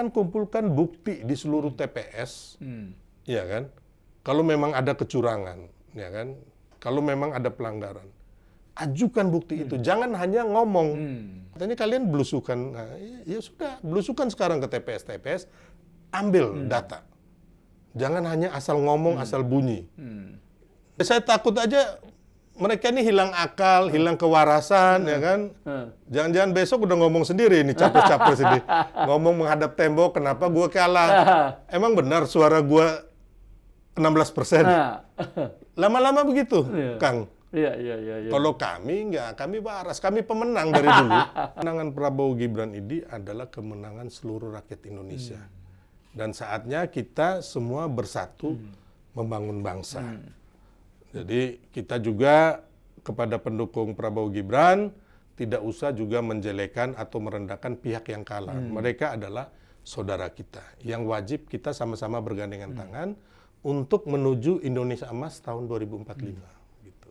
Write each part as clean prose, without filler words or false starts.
silahkan kumpulkan bukti di seluruh TPS, ya kan? Kalau memang ada kecurangan, ya kan? Kalau memang ada pelanggaran, ajukan bukti itu. Jangan hanya ngomong. Katanya kalian belusukan, nah, ya sudah, belusukan sekarang ke TPS, ambil data. Jangan hanya asal ngomong, asal bunyi. Saya takut aja mereka ini hilang akal, hilang kewarasan, ya kan? Jangan-jangan besok udah ngomong sendiri ini, capres-capres ini. Ngomong menghadap tembok, kenapa gue kalah? Emang benar suara gue 16%? Lama-lama begitu, Kang. Iya. Kalau kami enggak, kami waras, kami pemenang dari dulu. Kemenangan Prabowo Gibran ini adalah kemenangan seluruh rakyat Indonesia. Dan saatnya kita semua bersatu membangun bangsa. Jadi kita juga kepada pendukung Prabowo Gibran tidak usah juga menjelekan atau merendahkan pihak yang kalah. Mereka adalah saudara kita yang wajib kita sama-sama bergandengan tangan untuk menuju Indonesia Emas tahun 2045. Gitu.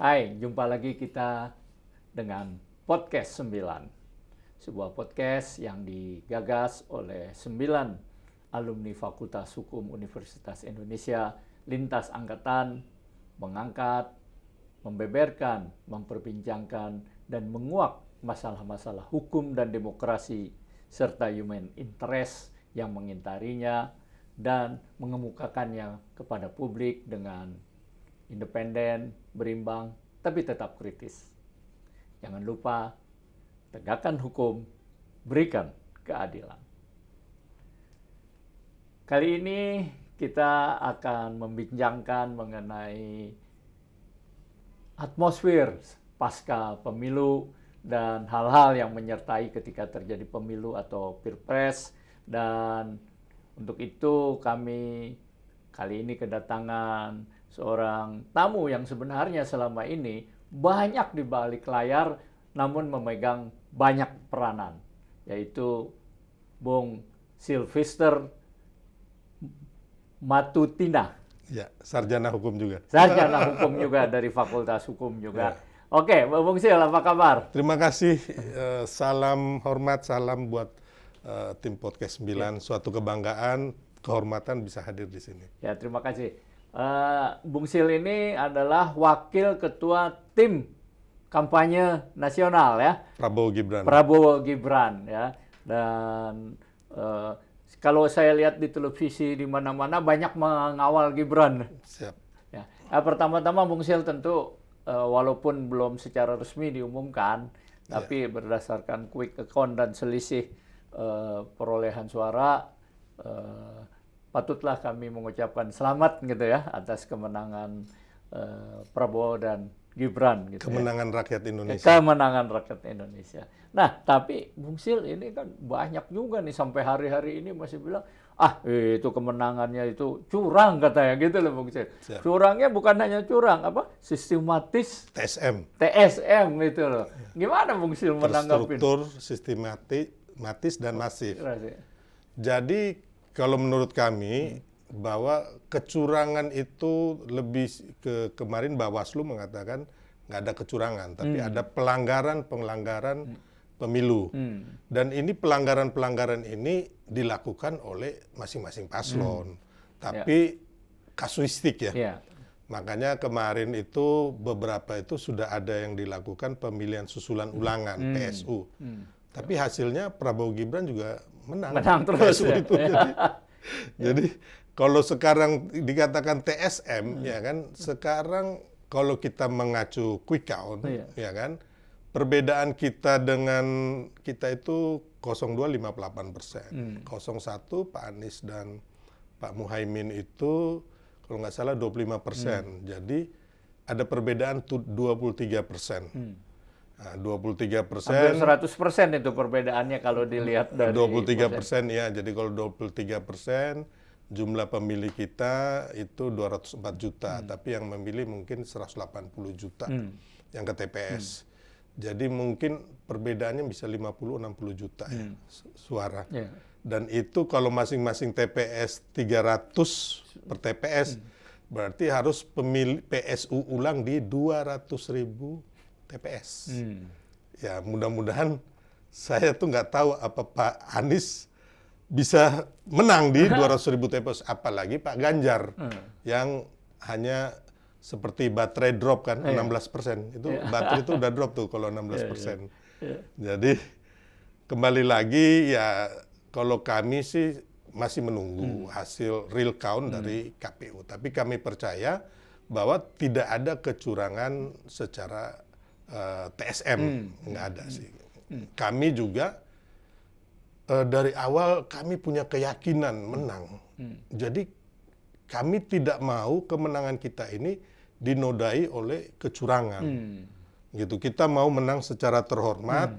Hai, jumpa lagi kita dengan Podcast 9. Sebuah podcast yang digagas oleh 9 alumni Fakultas Hukum Universitas Indonesia lintas angkatan, mengangkat, membeberkan, memperbincangkan, dan menguak masalah-masalah hukum dan demokrasi serta human interest yang mengintarinya dan mengemukakannya kepada publik dengan independen, berimbang, tapi tetap kritis. Jangan lupa, tegakkan hukum, berikan keadilan. Kali ini kita akan membincangkan mengenai atmosfer pasca pemilu dan hal-hal yang menyertai ketika terjadi pemilu atau pilpres. Dan untuk itu kami kali ini kedatangan seorang tamu yang sebenarnya selama ini banyak di balik layar namun memegang banyak peranan, yaitu Bung Sylvester Matutina. Ya, sarjana hukum juga. Sarjana hukum juga dari Fakultas Hukum juga. Ya. Oke, Bung Sil, apa kabar? Terima kasih. Salam hormat, salam buat tim Podcast 9. Ya. Suatu kebanggaan, kehormatan bisa hadir di sini. Ya, terima kasih. Bung Sil ini adalah wakil ketua tim kampanye nasional ya. Prabowo Gibran ya. Dan kalau saya lihat di televisi di mana-mana banyak mengawal Gibran. Siap. Ya. Pertama-tama Bung Sil tentu walaupun belum secara resmi diumumkan, tapi berdasarkan quick count dan selisih perolehan suara, patutlah kami mengucapkan selamat gitu ya atas kemenangan Prabowo dan Gibran gitu. Kemenangan rakyat Indonesia. Kemenangan rakyat Indonesia. Nah, tapi Bung Sil ini kan banyak juga nih sampai hari-hari ini masih bilang, itu kemenangannya itu curang katanya gitu loh Bung Sil. Siap. Curangnya bukan hanya curang, sistematis. TSM itu loh. Gimana Bung Sil menanggapi? Terstruktur, sistematis dan masif. Jadi kalau menurut kami bahwa kecurangan itu lebih kemarin Bawaslu mengatakan nggak ada kecurangan, tapi ada pelanggaran pemilu. Dan ini pelanggaran ini dilakukan oleh masing-masing paslon, tapi kasuistik ya. Makanya kemarin itu beberapa itu sudah ada yang dilakukan pemilihan susulan ulangan PSU. Tapi hasilnya Prabowo Gibran juga menang terus ya. Itu. Jadi kalau sekarang dikatakan TSM ya kan, sekarang kalau kita mengacu quick count ya kan, perbedaan kita dengan kita itu 02 58%. 01 Pak Anies dan Pak Muhaimin itu kalau nggak salah 25%. Jadi ada perbedaan 23%. Nah, 23%. Hampir 100% itu perbedaannya kalau dilihat dari 23% ya. Jadi kalau 23%, jumlah pemilih kita itu 204 juta, tapi yang memilih mungkin 180 juta yang ke TPS. Jadi mungkin perbedaannya bisa 50-60 juta ya, suara. Dan itu kalau masing-masing TPS 300 per TPS, berarti harus PSU ulang di 200.000 TPS. Ya mudah-mudahan, saya tuh nggak tahu apa Pak Anies bisa menang di 200.000 TPS, apalagi Pak Ganjar yang hanya seperti baterai drop kan, 16%. Itu baterai itu udah drop tuh kalau 16%. Jadi kembali lagi ya, kalau kami sih masih menunggu hasil real count dari KPU. Tapi kami percaya bahwa tidak ada kecurangan secara TSM, nggak ada sih. Kami juga dari awal kami punya keyakinan menang. Jadi kami tidak mau kemenangan kita ini dinodai oleh kecurangan. Gitu. Kita mau menang secara terhormat.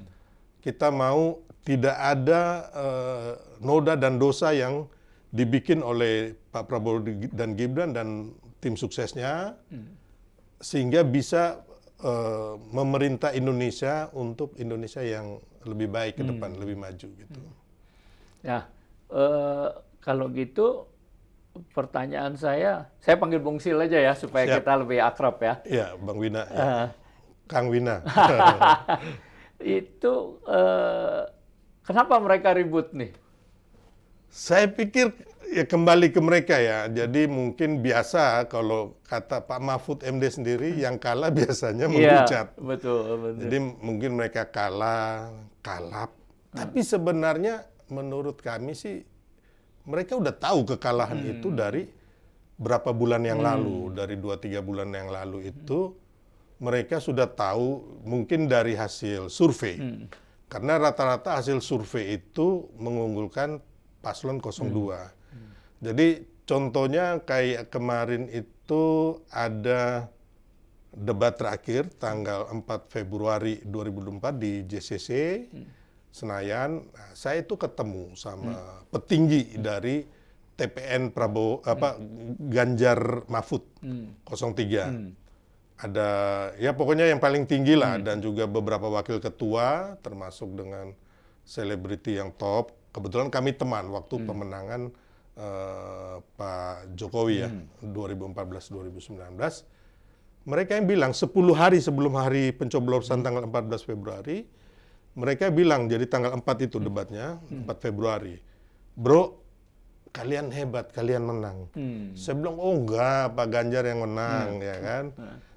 Kita mau tidak ada noda dan dosa yang dibikin oleh Pak Prabowo dan Gibran dan tim suksesnya, sehingga bisa memerintah Indonesia untuk Indonesia yang lebih baik ke depan, lebih maju gitu. Ya, kalau gitu pertanyaan saya panggil Bung Sil aja ya supaya kita lebih akrab ya. Iya, Bang Wina. Ya. Kang Wina. Itu kenapa mereka ribut nih? Saya pikir ya kembali ke mereka ya. Jadi mungkin biasa kalau kata Pak Mahfud MD sendiri, yang kalah biasanya menghujat. Iya, betul. Jadi mungkin mereka kalap. Tapi sebenarnya menurut kami sih mereka udah tahu kekalahan itu dari berapa bulan yang lalu, dari 2-3 bulan yang lalu itu mereka sudah tahu, mungkin dari hasil survei. Karena rata-rata hasil survei itu mengunggulkan paslon 02. Jadi contohnya kayak kemarin itu ada debat terakhir tanggal 4 Februari 2024 di JCC Senayan. Nah, saya itu ketemu sama petinggi dari TPN Prabowo Ganjar Mahfud 03. Ada ya pokoknya yang paling tinggi lah, dan juga beberapa wakil ketua termasuk dengan selebriti yang top. Kebetulan kami teman waktu pemenangan Pak Jokowi ya 2014-2019. Mereka yang bilang 10 hari sebelum hari pencoblosan tanggal 14 Februari, mereka bilang, jadi tanggal 4 itu debatnya, 4 Februari. Bro, kalian hebat, kalian menang. Saya bilang, oh enggak, Pak Ganjar yang menang, ya kan.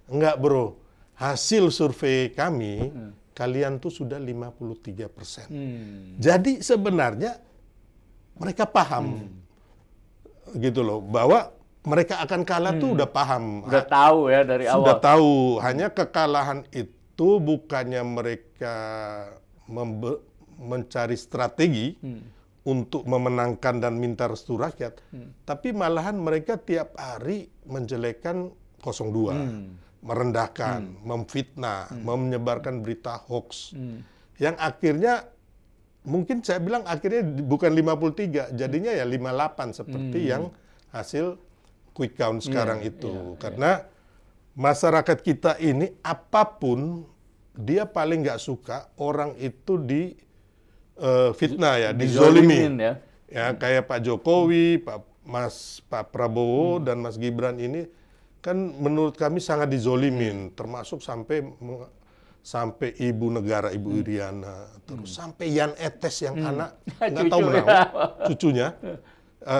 Enggak bro, hasil survei kami, kalian tuh sudah 53%. Jadi sebenarnya mereka paham, gitu loh, bahwa mereka akan kalah tuh udah paham. Udah tahu ya dari awal. Sudah tahu, hanya kekalahan itu bukannya mereka mencari strategi untuk memenangkan dan minta restu rakyat, tapi malahan mereka tiap hari menjelekkan 02. Merendahkan, memfitnah, menyebarkan berita hoax. Yang akhirnya, mungkin saya bilang akhirnya bukan 53, jadinya ya 58 seperti yang hasil quick count sekarang itu. Karena masyarakat kita ini apapun, dia paling nggak suka orang itu di fitnah ya, dizolimi. Ya, kayak Pak Jokowi, Pak Prabowo, dan Mas Gibran ini, kan menurut kami sangat dizolimin, termasuk sampai ibu negara, Ibu Iriana, terus sampai Yan Etes yang anak nggak tahu menang, cucunya.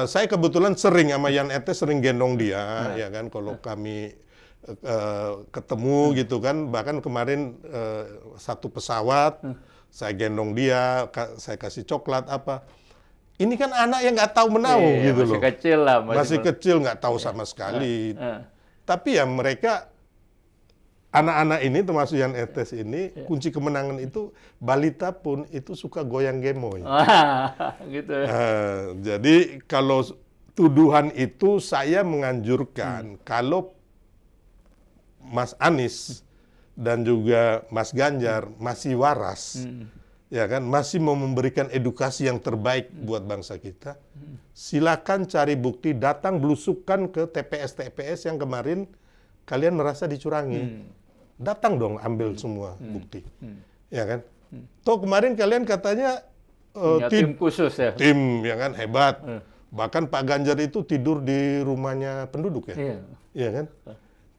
Saya kebetulan sering sama Yan Etes, sering gendong dia, ya kan, kalau kami ketemu gitu kan, bahkan kemarin satu pesawat, saya gendong dia, saya kasih coklat apa. Ini kan anak yang nggak tahu menau gitu masih loh. Kecil lah. Masih kecil, nggak tahu sama sekali. Tapi ya mereka, anak-anak ini termasuk Yan Etes ini, kunci kemenangan itu, balita pun itu suka goyang gemoy. Gitu. Jadi kalau tuduhan itu saya menganjurkan, kalau Mas Anies dan juga Mas Ganjar masih waras, ya kan, masih mau memberikan edukasi yang terbaik buat bangsa kita, silakan cari bukti, datang belusukan ke TPS-TPS yang kemarin kalian merasa dicurangi. Datang dong, ambil semua bukti. Ya kan? Toh kemarin kalian katanya tim khusus ya. Tim, ya kan, hebat. Bahkan Pak Ganjar itu tidur di rumahnya penduduk ya. ya kan?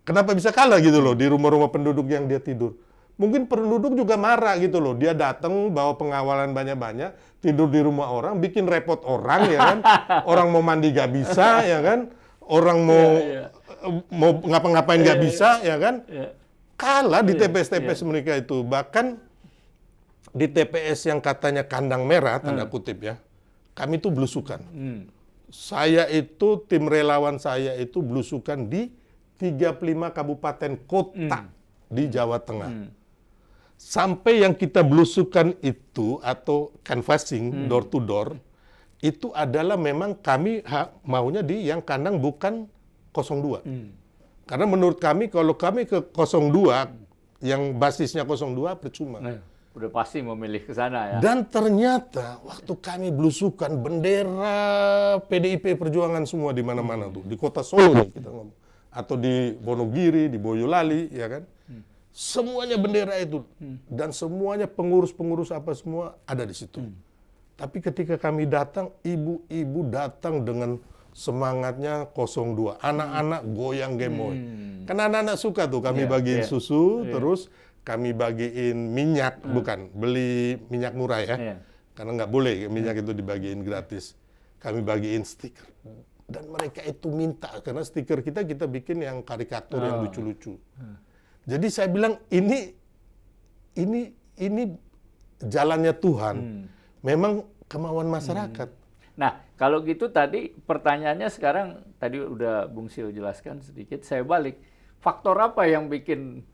Kenapa bisa kalah gitu loh di rumah-rumah penduduk yang dia tidur? Mungkin penduduk juga marah gitu loh. Dia datang bawa pengawalan banyak-banyak, tidur di rumah orang, bikin repot orang, ya kan? Orang mau mandi gak bisa, ya kan? Orang mau ngapa-ngapain gak bisa, ya kan? Kalah di TPS-TPS mereka itu. Bahkan di TPS yang katanya kandang merah, tanda kutip ya, kami itu belusukan. Saya itu, tim relawan saya itu belusukan di 35 kabupaten kota di Jawa Tengah. Sampai yang kita belusukan itu atau canvassing door to door, itu adalah memang kami maunya di yang kandang bukan 02. Karena menurut kami kalau kami ke 02 yang basisnya 02 percuma. Udah pasti memilih ke sana ya. Dan ternyata waktu kami belusukan bendera PDIP Perjuangan semua di mana-mana tuh, di kota Solo nih kita ngomong, atau di Wonogiri, di Boyolali, ya kan? Semuanya bendera itu dan semuanya pengurus-pengurus apa semua ada di situ. Tapi ketika kami datang, ibu-ibu datang dengan semangatnya 02. Anak-anak goyang gemoy. Karena anak-anak suka tuh kami bagiin susu, terus kami bagiin minyak, bukan beli minyak murah ya. Karena nggak boleh minyak itu dibagiin gratis. Kami bagiin stiker. Dan mereka itu minta karena stiker kita bikin yang karikatur yang lucu-lucu. Jadi saya bilang ini jalannya Tuhan. Memang kemauan masyarakat. Nah, kalau gitu tadi pertanyaannya sekarang tadi udah Bung Sil jelaskan sedikit, saya balik. Faktor apa yang bikin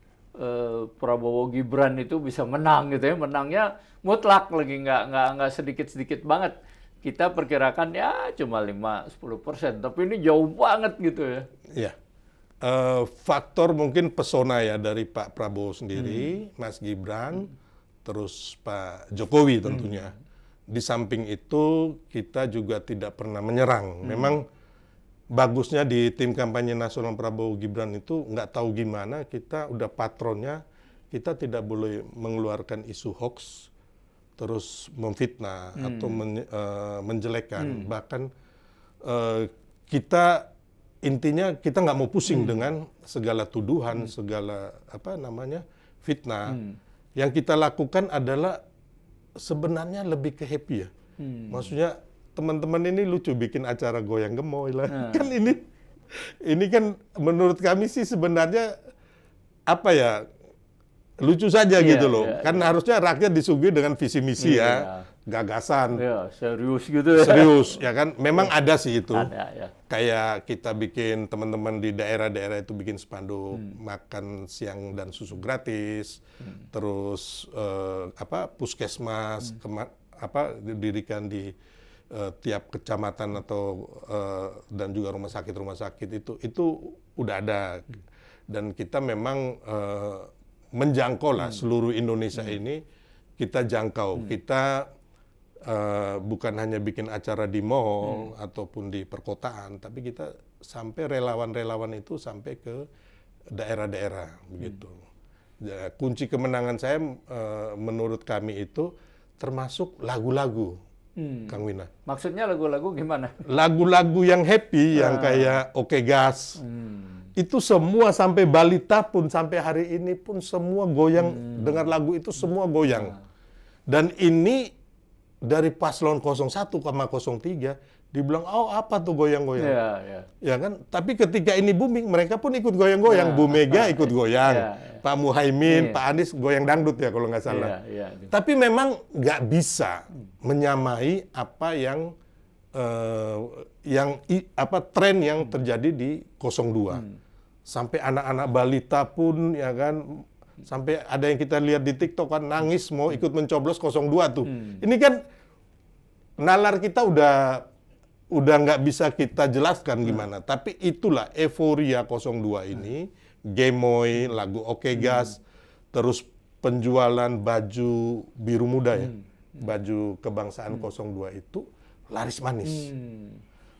Prabowo Gibran itu bisa menang gitu ya? Menangnya mutlak lagi, nggak sedikit-sedikit banget. Kita perkirakan ya cuma 5-10%, tapi ini jauh banget gitu ya. Iya. Faktor mungkin pesona ya dari Pak Prabowo sendiri, Mas Gibran, terus Pak Jokowi tentunya. Di samping itu kita juga tidak pernah menyerang. Memang bagusnya di tim kampanye nasional Prabowo Gibran itu nggak tahu gimana, kita udah patronnya, kita tidak boleh mengeluarkan isu hoax, terus memfitnah atau menjelekkan. Bahkan intinya kita nggak mau pusing dengan segala tuduhan, segala fitnah. Yang kita lakukan adalah sebenarnya lebih ke happy ya. Maksudnya teman-teman ini lucu bikin acara goyang gemoy lah. Kan ini kan menurut kami sih sebenarnya lucu saja gitu loh. Kan harusnya rakyat disuguhi dengan visi misi gagasan. Serius gitu ya. Serius ya kan. Memang ada sih itu. Ada ya. Kayak kita bikin teman-teman di daerah-daerah itu bikin spanduk makan siang dan susu gratis. Terus puskesmas didirikan di tiap kecamatan atau dan juga rumah sakit itu udah ada. Dan kita memang menjangkau lah seluruh Indonesia ini, kita jangkau. Kita bukan hanya bikin acara di mall ataupun di perkotaan, tapi kita sampai relawan-relawan itu sampai ke daerah-daerah begitu. Ya, kunci kemenangan saya menurut kami itu termasuk lagu-lagu, Kang Wina. Maksudnya lagu-lagu gimana? Lagu-lagu yang happy, yang kayak Oke Gas. Itu semua sampai balita pun sampai hari ini pun semua goyang dengar lagu itu, semua goyang. Dan ini dari paslon 01,03 dibilang apa tuh goyang-goyang. Ya kan? Tapi ketika ini booming mereka pun ikut goyang-goyang. Bu Mega ikut goyang. Pak Muhaimin, Pak Anies goyang dangdut ya kalau nggak salah. Tapi memang nggak bisa menyamai apa yang tren yang terjadi di 02. Sampai anak-anak balita pun ya kan, sampai ada yang kita lihat di TikTok kan nangis mau ikut mencoblos 02 tuh. Ini kan nalar kita udah nggak bisa kita jelaskan gimana. Tapi itulah euforia 02 ini, gemoy, lagu Oke Gas, terus penjualan baju biru muda ya, baju kebangsaan 02 itu laris manis.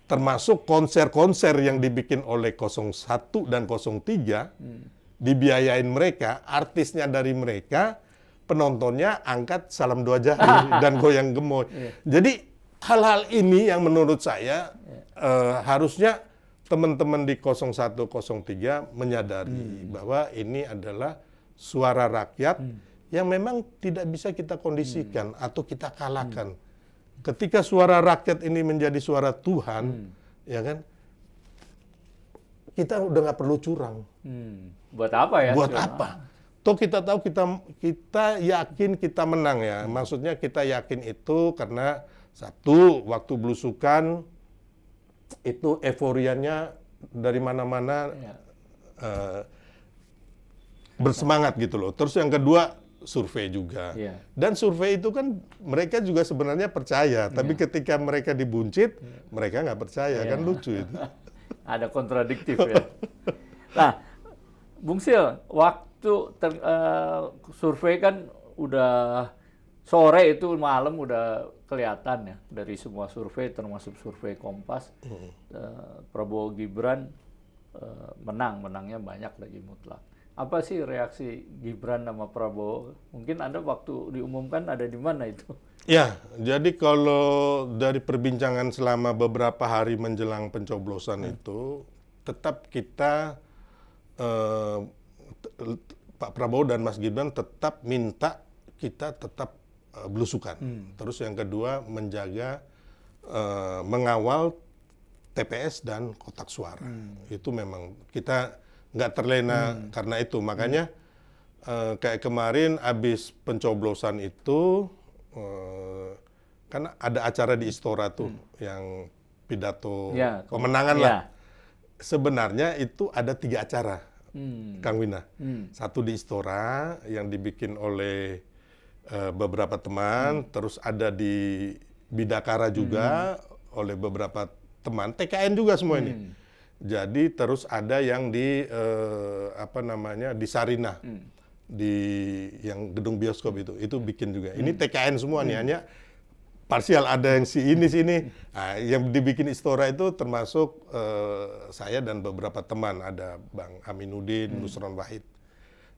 Termasuk konser-konser yang dibikin oleh 01 dan 03, dibiayain mereka, artisnya dari mereka, penontonnya angkat salam dua jari dan goyang gemoy. Jadi hal-hal ini yang menurut saya harusnya teman-teman di 01, 03 menyadari bahwa ini adalah suara rakyat yang memang tidak bisa kita kondisikan atau kita kalahkan. Ketika suara rakyat ini menjadi suara Tuhan, ya kan, kita udah nggak perlu curang. Buat apa ya? Buat apa? Toh kita tahu kita yakin kita menang ya. Maksudnya kita yakin itu karena satu, waktu belusukan itu euforianya dari mana-mana bersemangat gitu loh. Terus yang kedua survei juga. Dan survei itu kan mereka juga sebenarnya percaya, tapi ketika mereka dibuncit, mereka nggak percaya, kan lucu itu. Ada kontradiktif ya. Nah, Bung Sil, waktu survei kan udah sore itu malam udah kelihatan ya dari semua survei termasuk survei Kompas. Prabowo Gibran menangnya banyak lagi mutlak. Apa sih reaksi Gibran sama Prabowo? Mungkin Anda waktu diumumkan ada di mana itu? Ya, jadi kalau dari perbincangan selama beberapa hari menjelang pencoblosan itu, tetap kita Pak Prabowo dan Mas Gibran tetap minta kita tetap belusukan. Terus yang kedua menjaga mengawal TPS dan kotak suara. Itu memang kita nggak terlena karena itu. Makanya kayak kemarin habis pencoblosan itu kan ada acara di Istora tuh yang pidato kemenangan lah. Sebenarnya itu ada 3 acara, Kang Wina. Satu di Istora yang dibikin oleh beberapa teman, terus ada di Bidakara juga oleh beberapa teman, TKN juga semua ini. Jadi terus ada yang di di Sarinah, di yang gedung bioskop itu bikin juga. Ini TKN semua nih, hanya parsial ada yang sini. Nah, yang dibikin Istora itu termasuk saya dan beberapa teman, ada Bang Aminuddin, Nusron Wahid.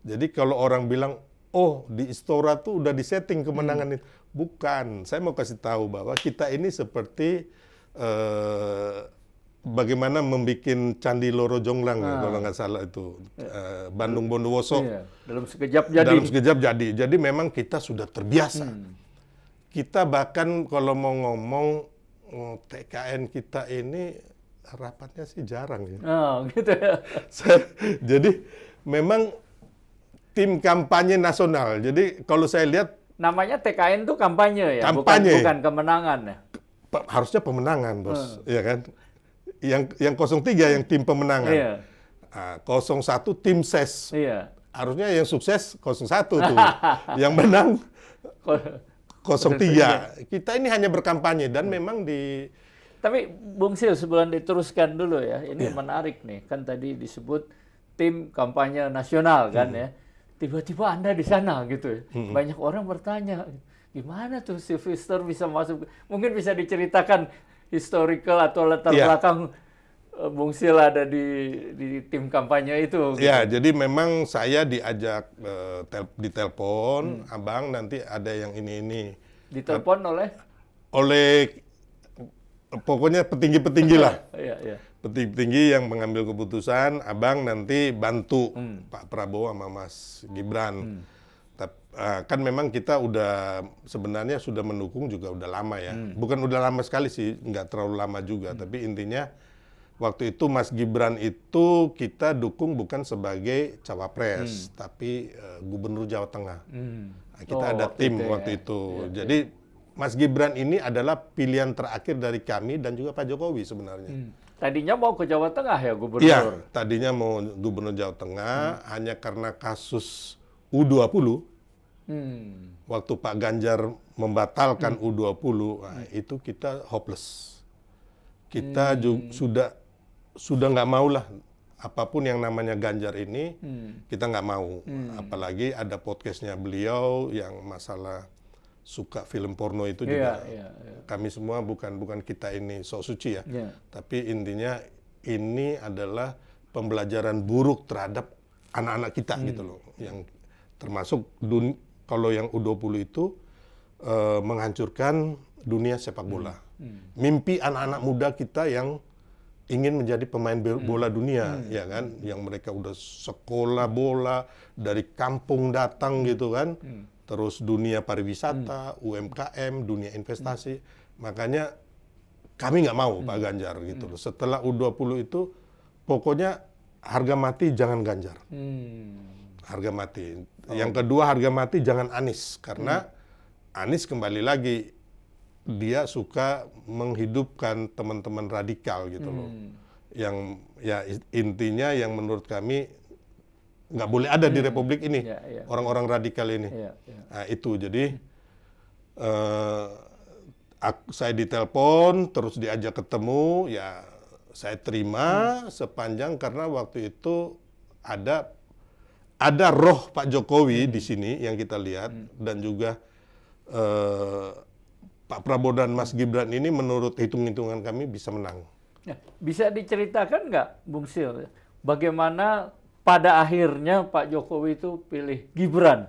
Jadi kalau orang bilang, oh di Istora tuh udah disetting kemenangan itu, bukan. Saya mau kasih tahu bahwa kita ini seperti bagaimana membuat Candi Loro Jonglang kalau nggak salah itu Bandung Bondowoso. Dalam sekejap jadi. Dalam sekejap jadi. Jadi memang kita sudah terbiasa. Kita bahkan kalau mau ngomong TKN kita ini rapatnya sih jarang ya. Oh, gitu ya. Jadi memang tim kampanye nasional. Jadi kalau saya lihat namanya TKN itu kampanye ya, kampanye. Bukan kemenangan ya. Harusnya pemenangan, Bos. Iya kan? Yang 03 yang tim pemenangan. Nah, 01 tim ses. Harusnya yang sukses 01 tuh. Yang menang 03. Kita ini hanya berkampanye dan memang di... Tapi Bung Sil, sebelum diteruskan dulu ya, ini menarik nih. Kan tadi disebut tim kampanye nasional kan ya. Tiba-tiba Anda di sana gitu ya. Banyak orang bertanya, gimana tuh Sylvester bisa masuk? Mungkin bisa diceritakan historical atau latar belakang Bung Sil ada di tim kampanye itu. Gitu. Ya, jadi memang saya diajak ditelepon, Abang nanti ada yang ini. Ditelepon oleh pokoknya petinggi-petinggi lah. Iya. Petinggi yang mengambil keputusan, Abang nanti bantu Pak Prabowo sama Mas Gibran. Kan memang kita sebenarnya sudah mendukung juga udah lama ya. Bukan udah lama sekali sih, nggak terlalu lama juga. Tapi intinya waktu itu Mas Gibran itu kita dukung bukan sebagai cawapres, tapi Gubernur Jawa Tengah. Nah, kita ada tim waktu itu. Jadi Mas Gibran ini adalah pilihan terakhir dari kami dan juga Pak Jokowi sebenarnya. Tadinya mau ke Jawa Tengah ya Gubernur? Iya, tadinya mau Gubernur Jawa Tengah, hanya karena kasus U20. Waktu Pak Ganjar membatalkan U20, nah, itu kita hopeless. Kita sudah nggak mau lah, apapun yang namanya Ganjar ini, kita nggak mau. Apalagi ada podcastnya beliau yang masalah suka film porno itu juga. Kami semua bukan kita ini sok suci ya. Tapi intinya ini adalah pembelajaran buruk terhadap anak-anak kita gitu loh. Yang termasuk kalau yang U20 itu menghancurkan dunia sepak bola. Mimpi anak-anak muda kita yang ingin menjadi pemain bola dunia, ya kan? Yang mereka udah sekolah bola dari kampung datang gitu kan, terus dunia pariwisata, UMKM, dunia investasi. Makanya kami nggak mau Pak Ganjar gitu loh. Setelah U20 itu pokoknya harga mati jangan Ganjar, harga mati. Yang kedua harga mati jangan Anies, karena Anies kembali lagi dia suka menghidupkan teman-teman radikal gitu loh. Yang ya intinya yang menurut kami nggak boleh ada di Republik ini, orang-orang radikal ini. Nah, itu jadi saya ditelepon terus diajak ketemu, ya saya terima sepanjang karena waktu itu ada roh Pak Jokowi di sini yang kita lihat, dan juga Pak Prabowo dan Mas Gibran ini menurut hitung-hitungan kami bisa menang. Nah, bisa diceritakan nggak, Bung Sil, bagaimana pada akhirnya Pak Jokowi itu pilih Gibran?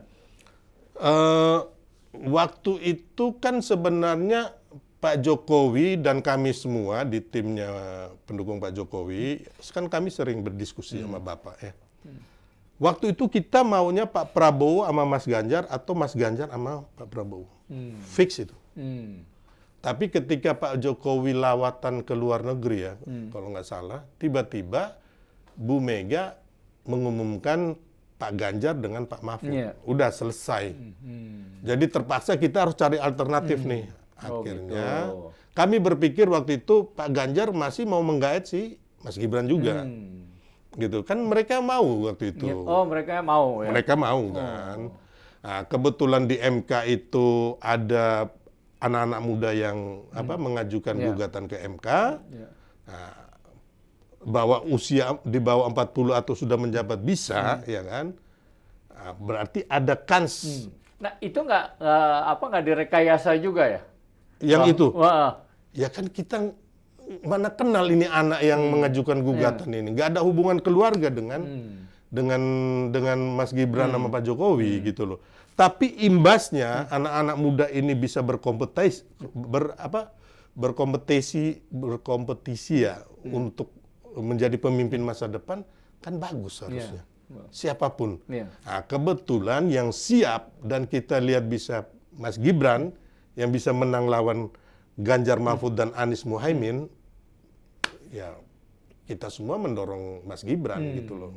Waktu itu kan sebenarnya Pak Jokowi dan kami semua di timnya pendukung Pak Jokowi, kan kami sering berdiskusi sama Bapak ya. Waktu itu kita maunya Pak Prabowo sama Mas Ganjar atau Mas Ganjar sama Pak Prabowo. Fix itu. Tapi ketika Pak Jokowi lawatan ke luar negeri ya, kalau nggak salah, tiba-tiba Bu Mega mengumumkan Pak Ganjar dengan Pak Mahfud. Udah selesai. Jadi terpaksa kita harus cari alternatif nih. Akhirnya kami berpikir waktu itu Pak Ganjar masih mau menggait si Mas Gibran juga. Gitu kan, mereka mau waktu itu. Oh, mereka mau ya. Mereka mau kan. Nah, kebetulan di MK itu ada anak-anak muda yang mengajukan gugatan ke MK. Nah, bahwa usia di bawah 40 atau sudah menjabat bisa, ya kan? Nah, berarti ada kans. Nah, itu nggak direkayasa juga ya? Yang itu. Ya kan kita mana kenal ini anak yang mengajukan gugatan ini, nggak ada hubungan keluarga dengan Mas Gibran sama Pak Jokowi gitu loh. Tapi imbasnya anak-anak muda ini bisa berkompetisi ya untuk menjadi pemimpin masa depan, kan bagus harusnya. Siapapun. Nah, kebetulan yang siap dan kita lihat bisa Mas Gibran yang bisa menang lawan Ganjar Mahfud dan Anies Muhaimin. Ya, kita semua mendorong Mas Gibran gitu loh.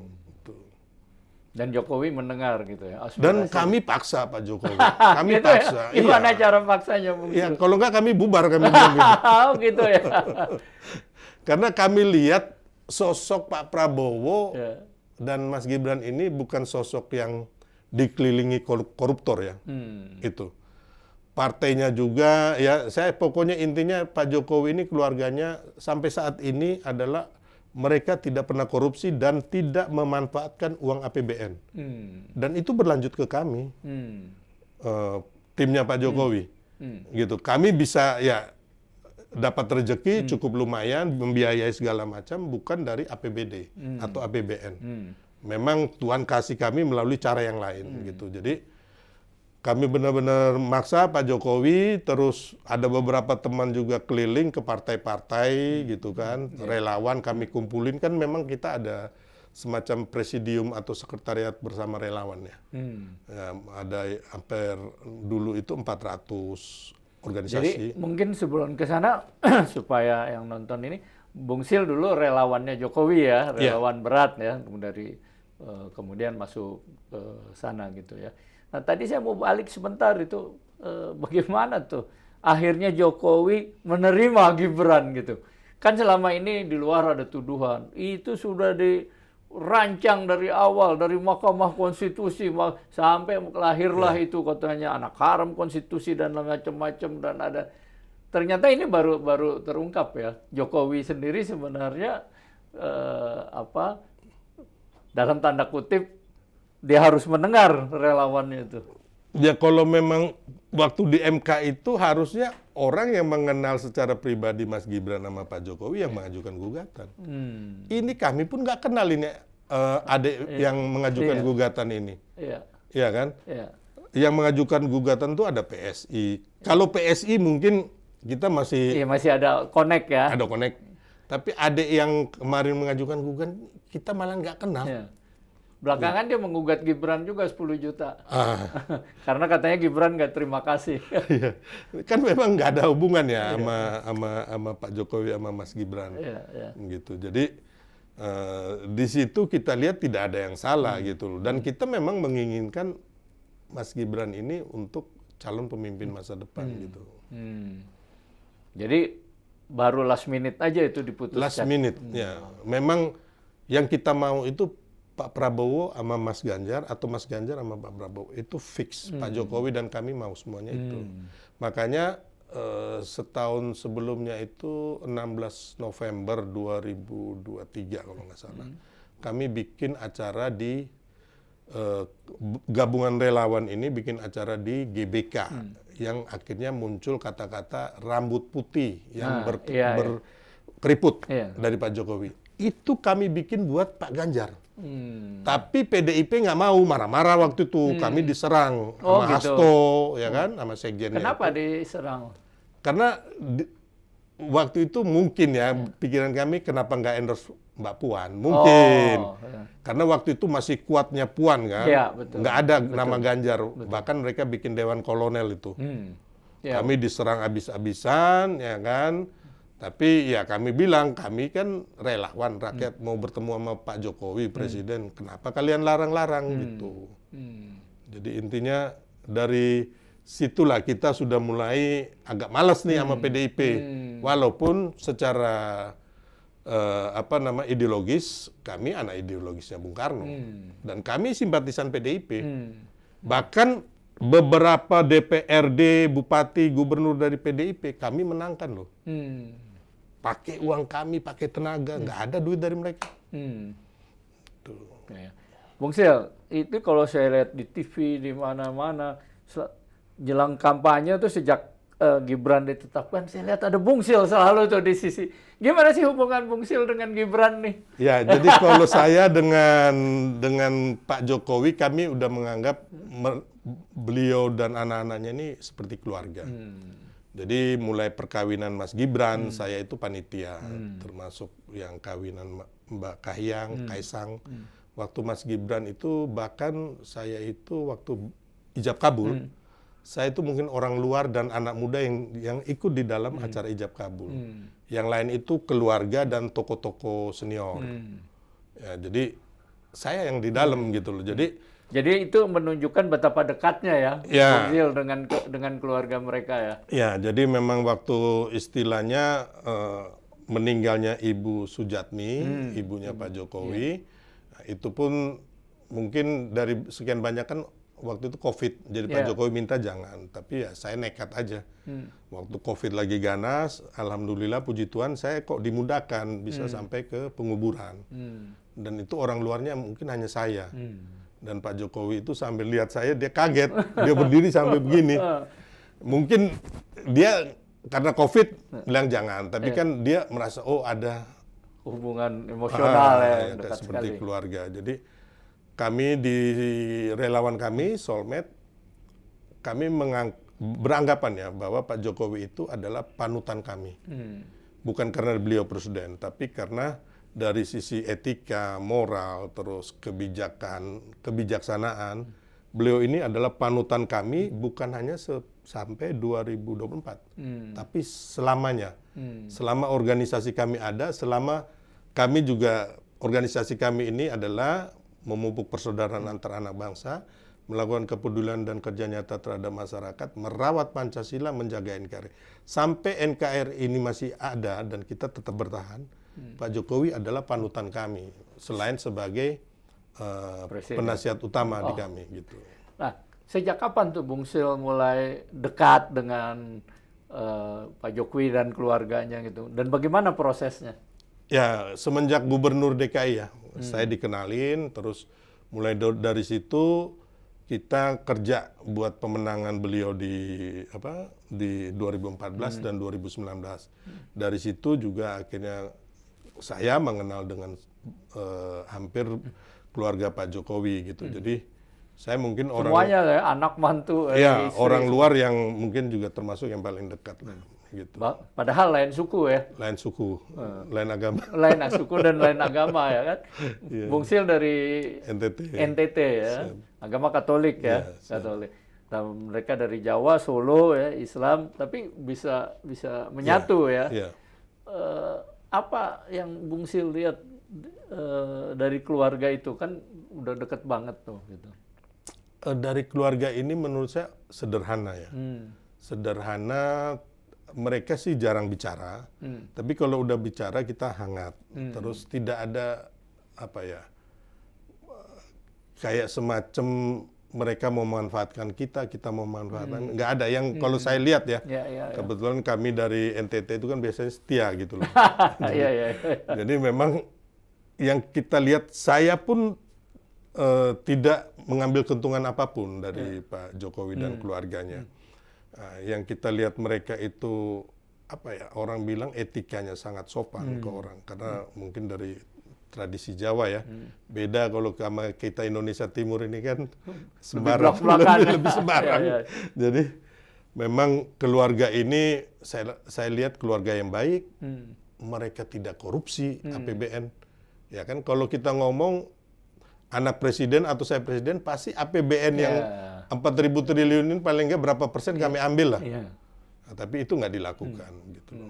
Dan Jokowi mendengar gitu ya. Dan kami paksa Pak Jokowi. Kami gitu paksa. Ya? Gimana cara paksanya mungkin? Ya, kalau nggak kami bubar, kami bilang gitu. Oh gitu ya. Karena kami lihat sosok Pak Prabowo dan Mas Gibran ini bukan sosok yang dikelilingi koruptor ya. Itu. Partainya juga, ya saya pokoknya intinya Pak Jokowi ini keluarganya sampai saat ini adalah mereka tidak pernah korupsi dan tidak memanfaatkan uang APBN. Dan itu berlanjut ke kami, timnya Pak Jokowi. Gitu. Kami bisa ya dapat rezeki cukup lumayan, membiayai segala macam, bukan dari APBD atau APBN. Memang Tuhan kasih kami melalui cara yang lain gitu. Jadi kami benar-benar maksa Pak Jokowi, terus ada beberapa teman juga keliling ke partai-partai gitu kan, relawan kami kumpulin, kan memang kita ada semacam presidium atau sekretariat bersama relawan ya. Ya, ada hampir dulu itu 400 organisasi. Jadi mungkin sebelum ke sana supaya yang nonton ini, Bung Sil dulu relawannya Jokowi ya, relawan berat ya, kemudian masuk ke sana gitu ya. Nah, tadi saya mau balik sebentar itu, bagaimana tuh akhirnya Jokowi menerima Gibran gitu. Kan selama ini di luar ada tuduhan, itu sudah dirancang dari awal, dari Mahkamah Konstitusi, sampai lahirlah itu katanya anak haram konstitusi dan macam-macam, dan ada. Ternyata ini baru terungkap ya. Jokowi sendiri sebenarnya, dalam tanda kutip, dia harus mendengar relawannya itu. Ya kalau memang waktu di MK itu harusnya orang yang mengenal secara pribadi Mas Gibran sama Pak Jokowi yang mengajukan gugatan. Ini kami pun nggak kenal ini adik yang mengajukan gugatan ini. Iya kan? Yang mengajukan gugatan itu ada PSI. Kalau PSI mungkin kita masih masih ada connect ya. Ada connect. Tapi adik yang kemarin mengajukan gugatan kita malah nggak kenal. Ya. Belakangan dia menggugat Gibran juga 10 juta. Ah. Karena katanya Gibran nggak terima kasih. Iya. Kan memang nggak ada hubungan ya sama Pak Jokowi sama Mas Gibran. Gitu. Jadi di situ kita lihat tidak ada yang salah gitu loh. Dan kita memang menginginkan Mas Gibran ini untuk calon pemimpin masa depan gitu. Jadi baru last minute aja itu diputuskan. Last minute, ya. Memang yang kita mau itu Pak Prabowo sama Mas Ganjar atau Mas Ganjar sama Pak Prabowo itu fix. Pak Jokowi dan kami mau semuanya itu. Makanya setahun sebelumnya itu 16 November 2023 kalau nggak salah, kami bikin acara di gabungan relawan ini bikin acara di GBK yang akhirnya muncul kata-kata rambut putih yang berkeriput dari Pak Jokowi. Itu kami bikin buat Pak Ganjar. Tapi PDIP nggak mau, marah-marah waktu itu. Kami diserang sama Hasto, ya kan, sama sekjennya. Kenapa diserang? Karena waktu itu mungkin ya pikiran kami kenapa nggak endorse Mbak Puan, mungkin. Karena waktu itu masih kuatnya Puan kan, nggak ada nama Ganjar. Bahkan mereka bikin Dewan Kolonel itu. Kami diserang habis-habisan, ya kan. Tapi ya kami bilang, kami kan relawan rakyat mau bertemu sama Pak Jokowi, Presiden. Kenapa kalian larang-larang gitu. Jadi intinya dari situlah kita sudah mulai agak malas nih sama PDIP. Walaupun secara ideologis, kami anak ideologisnya Bung Karno. Dan kami simpatisan PDIP. Bahkan beberapa DPRD, bupati, gubernur dari PDIP, kami menangkan loh. Pakai uang kami, pakai tenaga, nggak ada duit dari mereka. Bung Sil, itu kalau saya lihat di TV, di mana-mana, jelang kampanye tuh sejak Gibran ditetapkan, saya lihat ada Bung Sil selalu tuh di sisi. Gimana sih hubungan Bung Sil dengan Gibran nih? Ya, jadi kalau saya dengan Pak Jokowi, kami udah menganggap beliau dan anak-anaknya ini seperti keluarga. Jadi mulai perkawinan Mas Gibran, saya itu panitia, termasuk yang kawinan Mbak Kahiyang, Kaisang. Waktu Mas Gibran itu bahkan saya itu waktu ijab kabul, saya itu mungkin orang luar dan anak muda yang ikut di dalam acara ijab kabul. Yang lain itu keluarga dan tokoh-tokoh senior. Ya, jadi saya yang di dalam gitu loh. Jadi itu menunjukkan betapa dekatnya ya, Bung Sil dengan keluarga mereka ya. Ya, jadi memang waktu istilahnya meninggalnya Ibu Sujatmi, ibunya Pak Jokowi, itu pun mungkin dari sekian banyak kan waktu itu COVID, jadi Pak Jokowi minta jangan, tapi ya saya nekat aja. Waktu COVID lagi ganas, alhamdulillah puji Tuhan saya kok dimudahkan bisa sampai ke penguburan. Dan itu orang luarnya mungkin hanya saya. Dan Pak Jokowi itu sambil lihat saya, dia kaget. Dia berdiri sampai begini. Mungkin dia karena COVID bilang jangan. Tapi kan dia merasa, oh ada hubungan emosional dekat seperti sekali. Keluarga. Jadi kami di relawan kami, Soulmate, kami beranggapan ya bahwa Pak Jokowi itu adalah panutan kami. Bukan karena beliau presiden, tapi karena dari sisi etika, moral, terus kebijaksanaan, beliau ini adalah panutan kami bukan hanya sampai 2024, tapi selamanya. Selama organisasi kami ada, selama kami juga, organisasi kami ini adalah memupuk persaudaraan antar anak bangsa, melakukan kepedulian dan kerja nyata terhadap masyarakat, merawat Pancasila, menjaga NKRI. Sampai NKRI ini masih ada dan kita tetap bertahan, Pak Jokowi adalah panutan kami, selain sebagai penasihat utama di kami. Gitu. Nah, sejak kapan tuh Bung Sil mulai dekat dengan Pak Jokowi dan keluarganya gitu? Dan bagaimana prosesnya? Ya, semenjak Gubernur DKI ya, saya dikenalin, terus mulai dari situ kita kerja buat pemenangan beliau di 2014 dan 2019. Dari situ juga akhirnya saya mengenal dengan hampir keluarga Pak Jokowi gitu. Jadi saya mungkin semuanya ya, anak mantu, ya istri. Orang luar yang mungkin juga termasuk yang paling dekat lah. gitu. Padahal lain suku ya. Lain suku, lain agama. Lain suku dan lain agama ya kan. Iya. Bung Sil dari NTT ya, agama Katolik ya, Iya, Katolik. Dan mereka dari Jawa, Solo ya, Islam, tapi bisa menyatu ya. Iya. Apa yang Bung Sil lihat dari keluarga itu, kan udah deket banget tuh gitu. Dari keluarga ini menurut saya sederhana ya. Sederhana, mereka sih jarang bicara, tapi kalau udah bicara kita hangat. Terus tidak ada apa ya, kayak semacam mereka mau memanfaatkan kita mau memanfaatkan. Nggak ada yang kalau saya lihat ya, kebetulan kami dari NTT itu kan biasanya setia gitu loh. Jadi memang yang kita lihat, saya pun tidak mengambil keuntungan apapun dari Pak Jokowi dan keluarganya. Yang kita lihat mereka itu apa ya, orang bilang etikanya sangat sopan ke orang, karena mungkin dari tradisi Jawa ya. Beda kalau sama kita Indonesia Timur ini kan sembarang, lebih sembarang. Jadi memang keluarga ini saya lihat keluarga yang baik. Mereka tidak korupsi APBN. Ya kan, kalau kita ngomong anak presiden atau saya presiden, pasti APBN yang 4.000 triliun ini paling nggak berapa persen kami ambil lah. Nah, tapi itu nggak dilakukan gitu loh.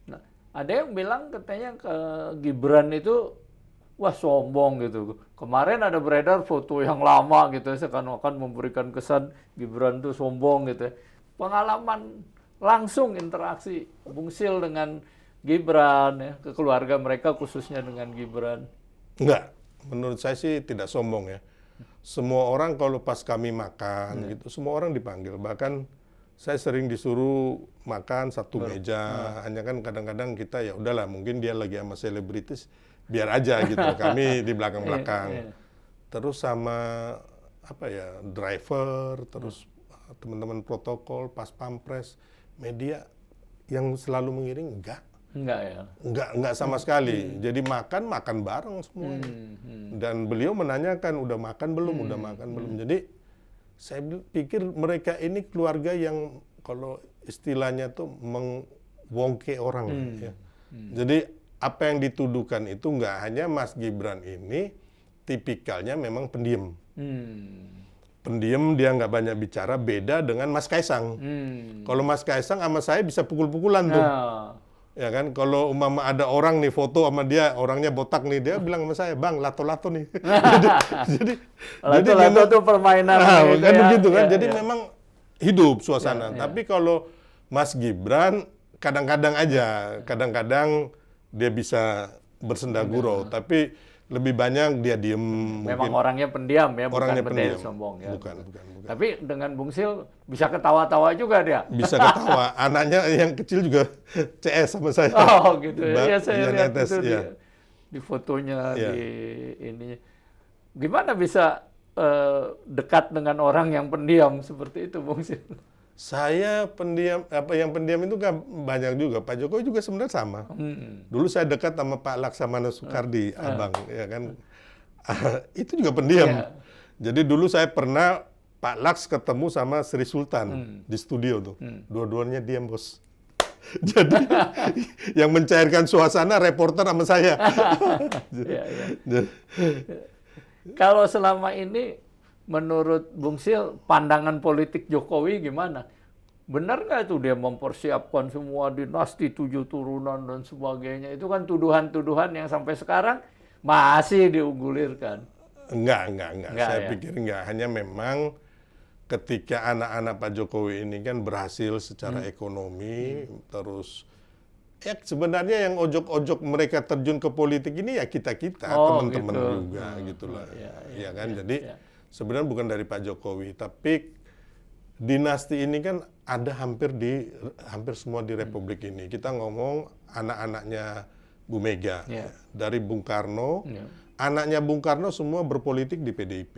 Nah, ada yang bilang katanya ke Gibran itu wah sombong gitu. Kemarin ada beredar foto yang lama gitu, seakan-akan memberikan kesan Gibran itu sombong gitu. Pengalaman langsung interaksi Bung Sil dengan Gibran ya, ke keluarga mereka khususnya dengan Gibran. Enggak. Menurut saya sih tidak sombong ya. Semua orang kalau pas kami makan gitu, semua orang dipanggil. Bahkan saya sering disuruh makan satu meja. Hanya kan kadang-kadang kita ya udahlah, mungkin dia lagi sama selebritis, biar aja gitu. Kami di belakang-belakang. Terus sama apa ya, driver, terus teman-teman protokol, pas pampres, media yang selalu mengiring Enggak ya? Enggak sama sekali. Jadi makan bareng semua. Dan beliau menanyakan, udah makan belum? Udah makan belum? Jadi saya pikir mereka ini keluarga yang kalau istilahnya tuh mengwongke orang. Ya. Jadi apa yang dituduhkan itu nggak hanya Mas Gibran ini tipikalnya memang pendiam. Pendiam, dia nggak banyak bicara, beda dengan Mas Kaisang. Kalau Mas Kaisang sama saya bisa pukul-pukulan tuh. Ya kan, kalau umpama ada orang nih foto sama dia, orangnya botak nih, dia bilang sama saya, "Bang, lato-lato nih." jadi lato itu permainan kan begitu kan. Jadi memang hidup suasana. Tapi kalau Mas Gibran kadang-kadang aja, kadang-kadang dia bisa bersenda gurau, tapi lebih banyak dia diem. Memang orangnya pendiam ya, orangnya bukan pendiam. sombong ya. Bukan. Tapi dengan Bung Sil bisa ketawa-tawa juga dia. Bisa ketawa. Anaknya yang kecil juga CS sama saya. Oh gitu ya. Ya saya lihat netes, itu di fotonya, di ininya. Gimana bisa dekat dengan orang yang pendiam seperti itu, Bung Sil? Saya pendiam, yang pendiam itu kan banyak juga. Pak Jokowi juga sebenarnya sama. Dulu saya dekat sama Pak Laksamana Soekardi, abang, ya kan. Itu juga pendiam. Jadi dulu saya pernah Pak Laks ketemu sama Sri Sultan di studio tuh. Dua-duanya diam, bos. Jadi yang mencairkan suasana reporter sama saya. Kalau selama ini menurut Bung Sil, pandangan politik Jokowi gimana? Benar nggak itu dia mempersiapkan semua dinasti 7 turunan dan sebagainya? Itu kan tuduhan-tuduhan yang sampai sekarang masih diunggulirkan. Enggak. Saya pikir enggak. Hanya memang ketika anak-anak Pak Jokowi ini kan berhasil secara ekonomi, terus ya sebenarnya yang ojok-ojok mereka terjun ke politik ini ya kita-kita, teman-teman gitu juga gitulah. Ya kan, jadi sebenarnya bukan dari Pak Jokowi, tapi dinasti ini kan ada hampir semua di Republik ini. Kita ngomong anak-anaknya Bu Mega, dari Bung Karno, anaknya Bung Karno semua berpolitik di PDIP,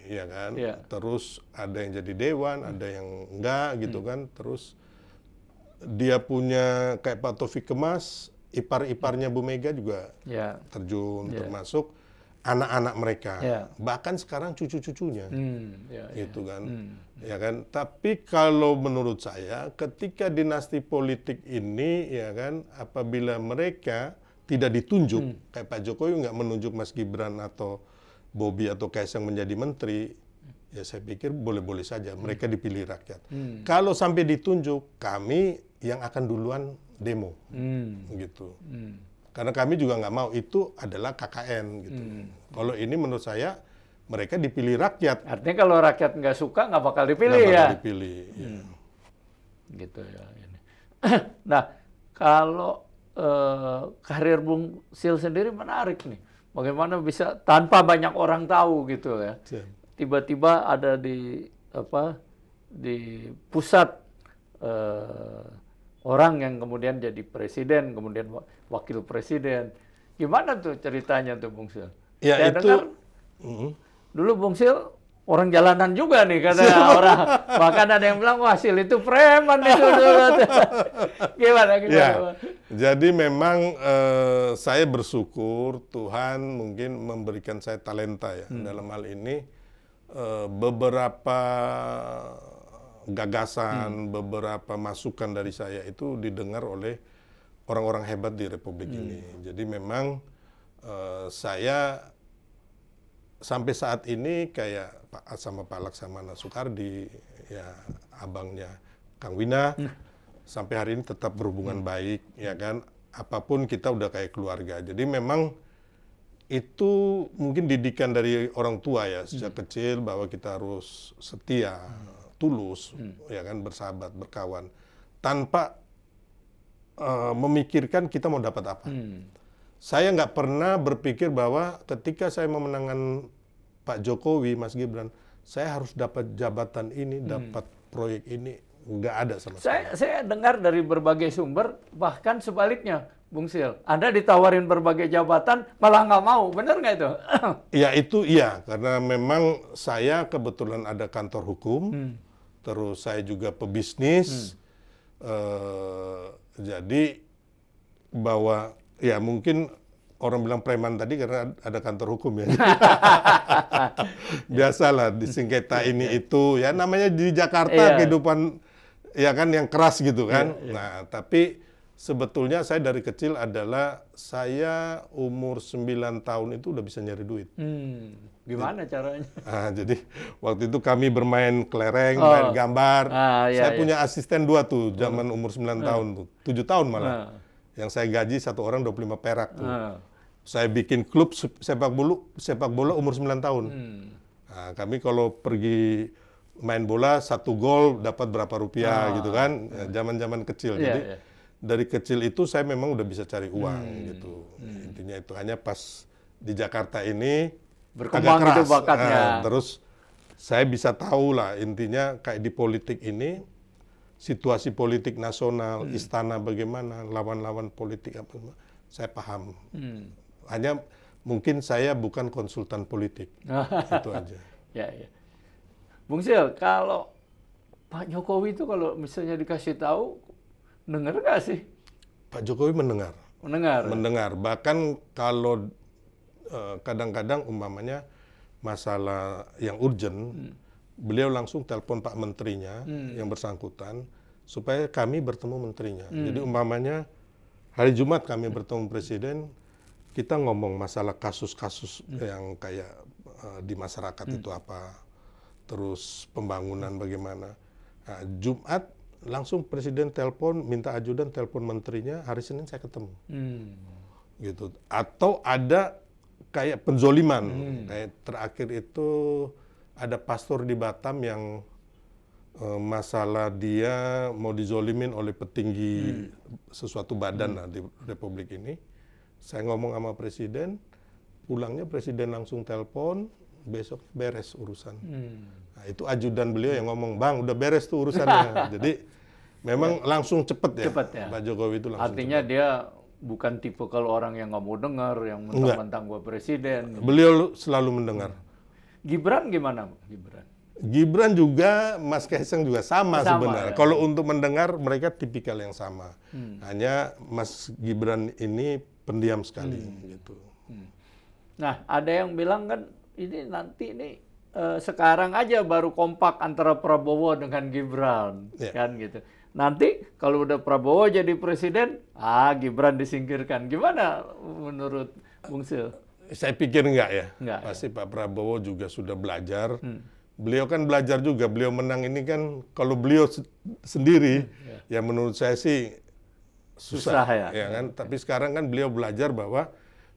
ya kan. Terus ada yang jadi dewan, ada yang enggak gitu kan. Terus dia punya kayak Pak Taufik Kemas, ipar-iparnya Bu Mega juga terjun, termasuk anak-anak mereka, Ya. bahkan sekarang cucu-cucunya, Ya, gitu kan, ya kan. Tapi kalau menurut saya, ketika dinasti politik ini, ya kan, apabila mereka tidak ditunjuk, kayak Pak Jokowi nggak menunjuk Mas Gibran atau Bobi atau Kaisang menjadi menteri, ya saya pikir boleh-boleh saja, mereka dipilih rakyat. Kalau sampai ditunjuk, kami yang akan duluan demo, gitu. Karena kami juga nggak mau itu adalah KKN gitu. Kalau ini menurut saya mereka dipilih rakyat. Artinya kalau rakyat nggak suka nggak bakal dipilih Nggak bakal ya. dipilih. Ya. Gitu ya. Ini. Nah, kalau karir Bung Sil sendiri menarik nih. Bagaimana bisa tanpa banyak orang tahu gitu ya. Tiba-tiba ada di pusat orang yang kemudian jadi presiden, kemudian wakil presiden. Gimana tuh ceritanya tuh Bung Sil? Ya, Saya itu dengar dulu Bung Sil orang jalanan juga nih katanya orang. Bahkan ada yang bilang wah Sil itu preman itu dulu. Gimana? Ya, jadi memang saya bersyukur Tuhan mungkin memberikan saya talenta ya dalam hal ini. Beberapa gagasan, beberapa masukan dari saya itu didengar oleh orang-orang hebat di Republik ini. Jadi memang saya sampai saat ini kayak sama Pak Laksamana Soekardi, ya abangnya Kang Wina, sampai hari ini tetap berhubungan baik, ya kan. Apapun kita udah kayak keluarga. Jadi memang itu mungkin didikan dari orang tua ya sejak kecil bahwa kita harus setia, tulus, ya kan, bersahabat, berkawan, tanpa memikirkan kita mau dapat apa. Saya nggak pernah berpikir bahwa ketika saya memenangkan Pak Jokowi, Mas Gibran, saya harus dapat jabatan ini, dapat proyek ini, nggak ada sama sekali. Saya dengar dari berbagai sumber, bahkan sebaliknya, Bung Sil, Anda ditawarin berbagai jabatan, malah nggak mau, benar nggak itu? Ya itu iya, karena memang saya kebetulan ada kantor hukum, terus saya juga pebisnis, jadi bahwa ya mungkin orang bilang preman tadi karena ada kantor hukum ya. Biasalah di sengketa ini itu ya namanya di Jakarta kehidupan ya kan yang keras gitu kan. Nah, tapi sebetulnya saya dari kecil adalah saya umur 9 tahun itu udah bisa nyari duit. Gimana caranya? Jadi waktu itu kami bermain kelereng, main gambar. Saya punya asisten 2 tuh zaman umur 9 tahun tuh. 7 tahun malah. Yang saya gaji satu orang 25 perak tuh. Saya bikin klub sepak bola umur 9 tahun. Nah, kami kalau pergi main bola 1 gol dapat berapa rupiah gitu kan. Zaman-zaman kecil. Jadi dari kecil itu saya memang udah bisa cari uang gitu. Intinya itu hanya pas di Jakarta ini berkembang agak keras. Itu bakatnya. Terus saya bisa tahu lah intinya kayak di politik ini situasi politik nasional, istana bagaimana, lawan-lawan politik apa, saya paham. Hanya mungkin saya bukan konsultan politik, itu aja. Ya. Bung Sil, kalau Pak Jokowi itu kalau misalnya dikasih tahu, dengar nggak sih? Pak Jokowi mendengar. Mendengar. Bahkan kalau kadang-kadang umpamanya masalah yang urgent, beliau langsung telepon Pak Menterinya yang bersangkutan supaya kami bertemu menterinya. Jadi umpamanya hari Jumat kami bertemu Presiden, kita ngomong masalah kasus-kasus yang kayak di masyarakat itu apa, terus pembangunan bagaimana. Nah, Jumat langsung Presiden telepon, minta ajudan telepon menterinya, hari Senin saya ketemu. Gitu. Atau ada kayak penzoliman, kayak terakhir itu ada pastor di Batam yang masalah dia mau dizolimin oleh petinggi sesuatu badan lah di Republik ini. Saya ngomong sama Presiden, pulangnya Presiden langsung telepon, besok beres urusan. Nah, itu ajudan beliau yang ngomong, Bang udah beres tuh urusannya. Jadi memang langsung cepet ya, Pak Jokowi itu langsung artinya cepet. Dia bukan tipe kalau orang yang nggak mau dengar, yang mentang-mentang gua presiden. Beliau selalu mendengar. Gibran gimana? Gibran juga, Mas Kaisang juga sama sebenarnya. Ya? Kalau untuk mendengar, mereka tipikal yang sama. Hanya Mas Gibran ini pendiam sekali gitu. Nah, ada yang bilang kan ini nanti ini sekarang aja baru kompak antara Prabowo dengan Gibran, kan gitu. Nanti kalau udah Prabowo jadi presiden, Gibran disingkirkan. Gimana menurut Bung Sil? Saya pikir enggak ya. Enggak, Pasti Pak Prabowo juga sudah belajar. Beliau kan belajar juga. Beliau menang ini kan kalau beliau sendiri, ya menurut saya sih susah ya kan. Tapi sekarang kan beliau belajar bahwa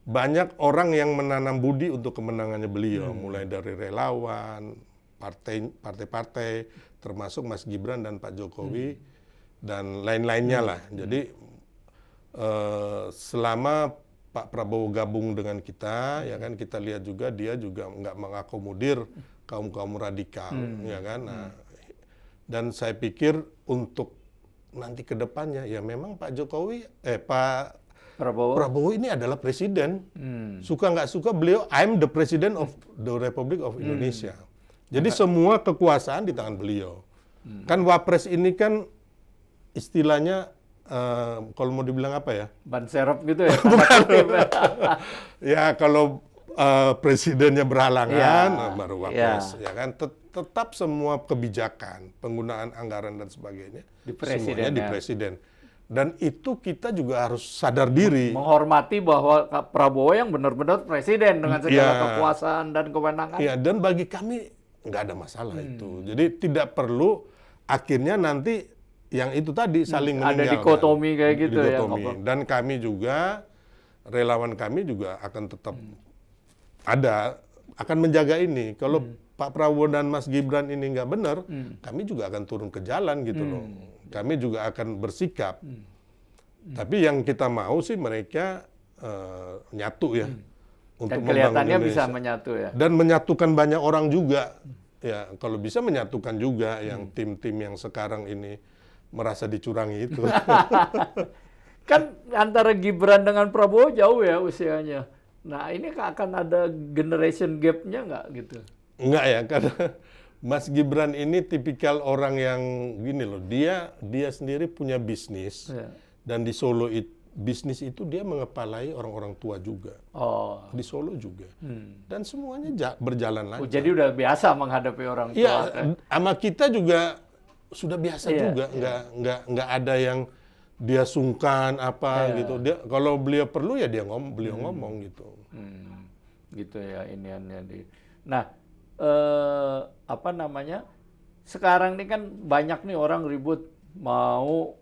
banyak orang yang menanam budi untuk kemenangannya beliau, mulai dari relawan, partai-partai, termasuk Mas Gibran dan Pak Jokowi dan lain-lainnya lah. Jadi selama Pak Prabowo gabung dengan kita, ya kan kita lihat juga dia juga nggak mengakomodir kaum radikal, ya kan. Nah, dan saya pikir untuk nanti ke depannya ya memang Pak Prabowo ini adalah presiden. Suka nggak suka beliau, I'm the president of the Republic of Indonesia. Jadi semua kekuasaan di tangan beliau. Kan Wapres ini kan istilahnya kalau mau dibilang apa ya? Ban serep gitu ya? Ya kalau presidennya berhalangan, baru Wapres. Ya kan tetap semua kebijakan, penggunaan anggaran dan sebagainya, semuanya di presiden. Dan itu kita juga harus sadar diri. Menghormati bahwa Prabowo yang benar-benar presiden dengan segala kekuasaan dan kewenangan. Iya, dan bagi kami nggak ada masalah itu. Jadi tidak perlu akhirnya nanti yang itu tadi saling meninggalkan. Ada dikotomi kayak gitu ya. Dan kami juga, relawan kami juga akan tetap akan menjaga ini. Kalau Pak Prabowo dan Mas Gibran ini nggak benar, kami juga akan turun ke jalan gitu loh. Kami juga akan bersikap. Tapi yang kita mau sih mereka nyatu ya. Untuk dan kelihatannya bisa menyatu ya. Dan menyatukan banyak orang juga. Ya, kalau bisa menyatukan juga yang tim-tim yang sekarang ini merasa dicurangi itu. Kan antara Gibran dengan Prabowo jauh ya usianya. Nah, ini akan ada generation gap-nya nggak gitu? Enggak ya, karena Mas Gibran ini tipikal orang yang gini loh, dia sendiri punya bisnis, dan di Solo bisnis itu dia mengepalai orang-orang tua juga. Di Solo juga. Dan semuanya berjalan lancar. Jadi udah biasa menghadapi orang tua. Iya, sama kita juga sudah biasa juga, nggak ada yang dia sungkan gitu. Kalau beliau perlu ya beliau ngomong gitu. Gitu ya iniannya di. Nah, sekarang ini kan banyak nih orang ribut mau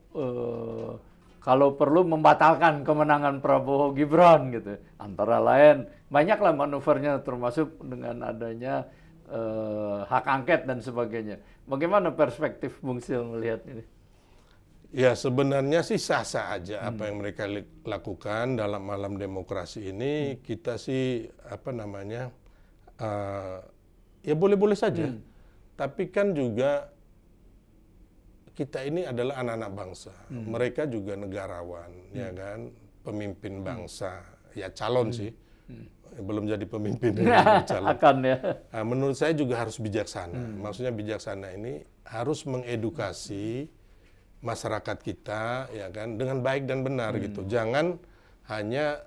kalau perlu membatalkan kemenangan Prabowo Gibran gitu. Antara lain banyaklah manuvernya termasuk dengan adanya hak angket dan sebagainya. Bagaimana perspektif Bung Sil melihat ini? Ya sebenarnya sih sah-sah aja apa yang mereka lakukan dalam malam demokrasi ini. Kita sih ya boleh-boleh saja. Tapi kan juga kita ini adalah anak-anak bangsa. Mereka juga negarawan, ya kan, pemimpin bangsa. Ya calon sih, belum jadi pemimpin. Calon. Akan ya. Nah, menurut saya juga harus bijaksana. Maksudnya bijaksana ini harus mengedukasi masyarakat kita, ya kan, dengan baik dan benar gitu. Jangan hanya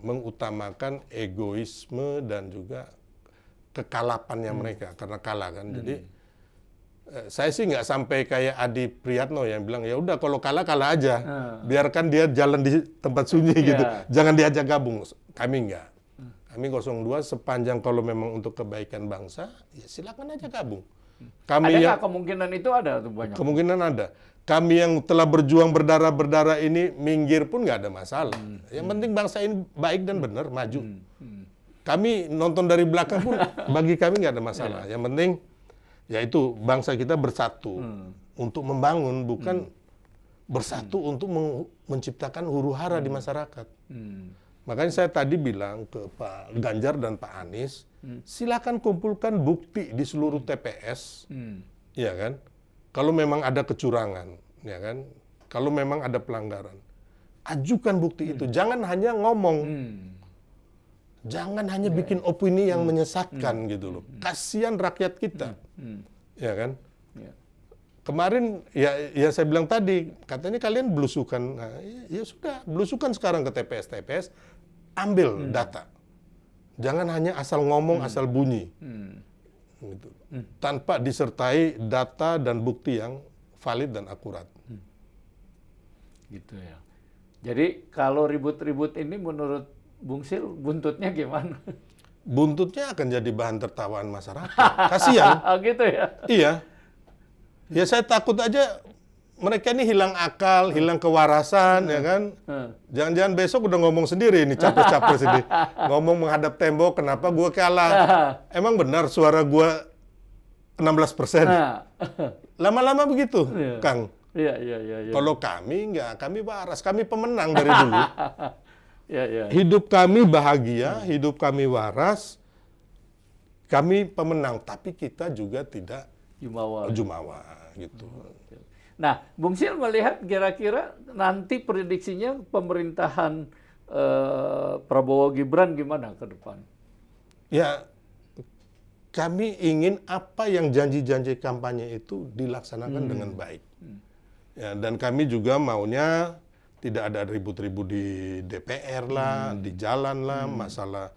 mengutamakan egoisme dan juga kekalapannya mereka karena kalah kan. Jadi saya sih nggak sampai kayak Adi Priyatno yang bilang ya udah kalau kalah aja, biarkan dia jalan di tempat sunyi gitu, jangan diajak gabung. Kami nggak. Kami 02 sepanjang kalau memang untuk kebaikan bangsa, ya silakan aaja gabung. Adakah kemungkinan itu ada tuh banyak? Kemungkinan ada. Kami yang telah berjuang berdarah ini minggir pun nggak ada masalah. Yang penting bangsa ini baik dan benar, maju. Kami nonton dari belakang pun bagi kami nggak ada masalah. Yang penting yaitu bangsa kita bersatu untuk membangun, bukan bersatu untuk menciptakan huru-hara di masyarakat. Makanya saya tadi bilang ke Pak Ganjar dan Pak Anies, silakan kumpulkan bukti di seluruh TPS, ya kan? Kalau memang ada kecurangan, ya kan? Kalau memang ada pelanggaran, ajukan bukti itu. Jangan hanya ngomong, jangan hanya bikin opini yang menyesatkan gitu loh. Kasihan rakyat kita, ya kan? Kemarin ya saya bilang tadi, katanya kalian belusukan. Nah, ya sudah, belusukan sekarang ke TPS-TPS. ambil data. Jangan hanya asal ngomong, asal bunyi. Gitu. Tanpa disertai data dan bukti yang valid dan akurat. Gitu ya. Jadi kalau ribut-ribut ini menurut Bung Sil buntutnya gimana? Buntutnya akan jadi bahan tertawaan masyarakat. Kasihan. Gitu ya. Iya. Ya saya takut aja mereka ini hilang akal, hilang kewarasan, ya kan? Jangan-jangan besok udah ngomong sendiri ini, capres-capres ini. Ngomong menghadap tembok, kenapa gue kalah? Emang benar suara gue 16%? Lama-lama begitu, Kang. Iya. Kalau kami enggak, kami waras, kami pemenang dari dulu. Iya. Hidup kami bahagia, hidup kami waras, kami pemenang. Tapi kita juga tidak jumawa gitu. Nah, Bung Sil melihat kira-kira nanti prediksinya pemerintahan Prabowo Gibran gimana ke depan? Ya, kami ingin apa yang janji-janji kampanye itu dilaksanakan dengan baik. Ya, dan kami juga maunya tidak ada ribut-ribut di DPR lah, di jalan lah, masalah.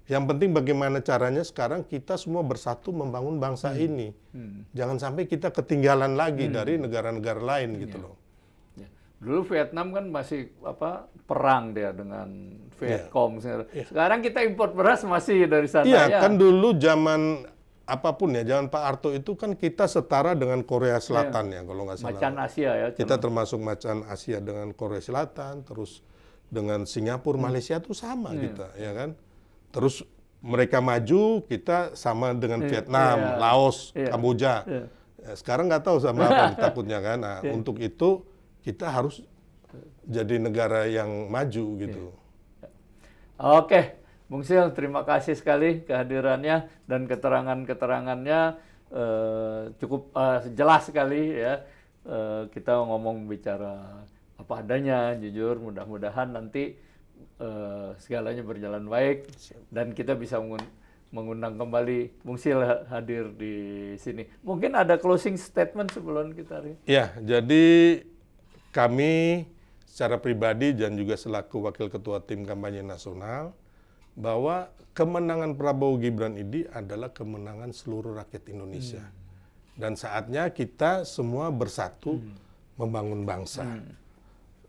Yang penting bagaimana caranya sekarang kita semua bersatu membangun bangsa ini. Jangan sampai kita ketinggalan lagi dari negara-negara lain gitu loh. Ya. Dulu Vietnam kan masih perang dia dengan Vietcong. Sekarang kita import beras masih dari sana. Iya, kan dulu zaman apapun ya, zaman Pak Harto itu kan kita setara dengan Korea Selatan ya kalau nggak salah. Macan Asia ya. Kita termasuk macan Asia dengan Korea Selatan, terus dengan Singapura, Malaysia tuh sama kita, ya kan? Terus mereka maju, kita sama dengan Vietnam, Laos, Kamboja. Ya, sekarang nggak tahu sama apa takutnya kan. Nah, untuk itu kita harus jadi negara yang maju gitu. Oke, Bung Sil, terima kasih sekali kehadirannya dan keterangan-keterangannya cukup jelas sekali ya. Kita bicara apa adanya, jujur, mudah-mudahan nanti segalanya berjalan baik dan kita bisa mengundang kembali Bung Sil hadir di sini. Mungkin ada closing statement sebelum kita. Ya, jadi kami secara pribadi dan juga selaku Wakil Ketua Tim Kampanye Nasional bahwa kemenangan Prabowo Gibran ini adalah kemenangan seluruh rakyat Indonesia. Dan saatnya kita semua bersatu membangun bangsa.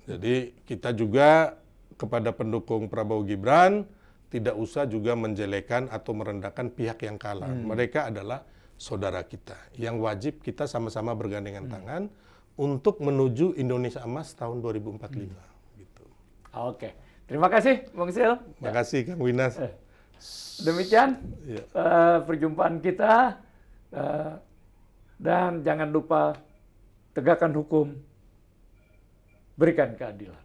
Jadi kita juga kepada pendukung Prabowo Gibran tidak usah juga menjelekan atau merendahkan pihak yang kalah. Mereka adalah saudara kita yang wajib kita sama-sama bergandengan tangan untuk menuju Indonesia Emas tahun 2045. Gitu. Oke, terima kasih Bung Sil. Terima kasih Kang Winas. Demikian perjumpaan kita dan jangan lupa tegakkan hukum, berikan keadilan.